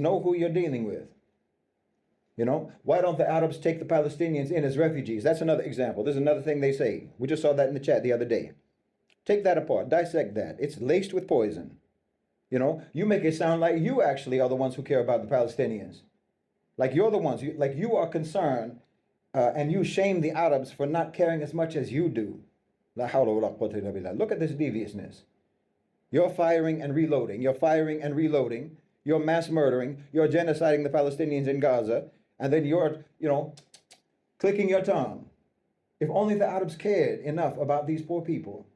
Know who you're dealing with. You know, why don't the Arabs take the Palestinians in as refugees? That's another example. There's another thing they say. We just saw that in the chat the other day. Take that apart, dissect that. It's laced with poison. You know, you make it sound like you actually are the ones who care about the Palestinians. Like you're the ones, like you are concerned, and you shame the Arabs for not caring as much as you do. La hawla wa la quwwata illa billah. Look at this deviousness. You're firing and reloading. You're firing and reloading. You're mass murdering. You're genociding the Palestinians in Gaza. And then you're, you know, clicking your tongue. If only the Arabs cared enough about these poor people,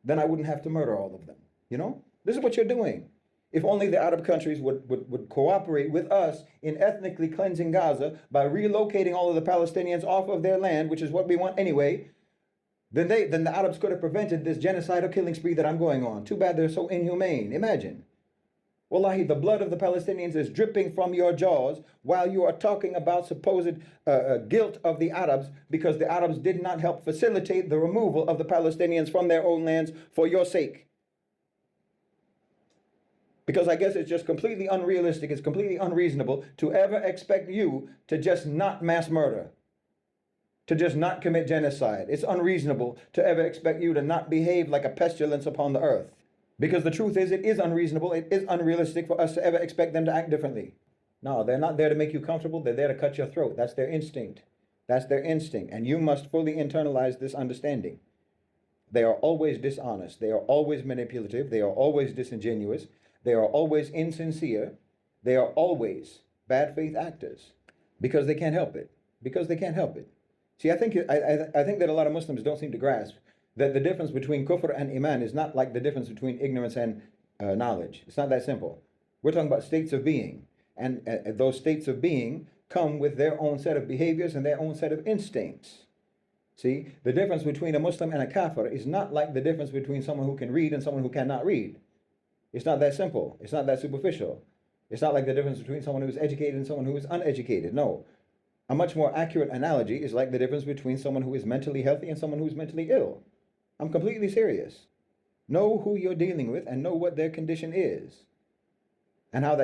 then I wouldn't have to murder all of them. You know, this is what you're doing. If only the Arab countries would cooperate with us in ethnically cleansing Gaza by relocating all of the Palestinians off of their land, which is what we want anyway, then the Arabs could have prevented this genocidal killing spree that I'm going on. Too bad they're so inhumane. Imagine. Wallahi, the blood of the Palestinians is dripping from your jaws while you are talking about supposed guilt of the Arabs because the Arabs did not help facilitate the removal of the Palestinians from their own lands for your sake. Because I guess it's just completely unrealistic, it's completely unreasonable to ever expect you to just not mass murder, to just not commit genocide. It's unreasonable to ever expect you to not behave like a pestilence upon the earth. Because the truth is, it is unreasonable, it is unrealistic for us to ever expect them to act differently. No, they're not there to make you comfortable, they're there to cut your throat. That's their instinct. That's their instinct. And you must fully internalize this understanding. They are always dishonest, they are always manipulative, they are always disingenuous, they are always insincere, they are always bad faith actors. Because they can't help it. Because they can't help it. See, I think that a lot of Muslims don't seem to grasp that the difference between kufr and iman is not like the difference between ignorance and knowledge. It's not that simple. We're talking about states of being. And those states of being come with their own set of behaviors and their own set of instincts. See, the difference between a Muslim and a kafir is not like the difference between someone who can read and someone who cannot read. It's not that simple. It's not that superficial. It's not like the difference between someone who is educated and someone who is uneducated. No. A much more accurate analogy is like the difference between someone who is mentally healthy and someone who is mentally ill. I'm completely serious. Know who you're dealing with and know what their condition is and how that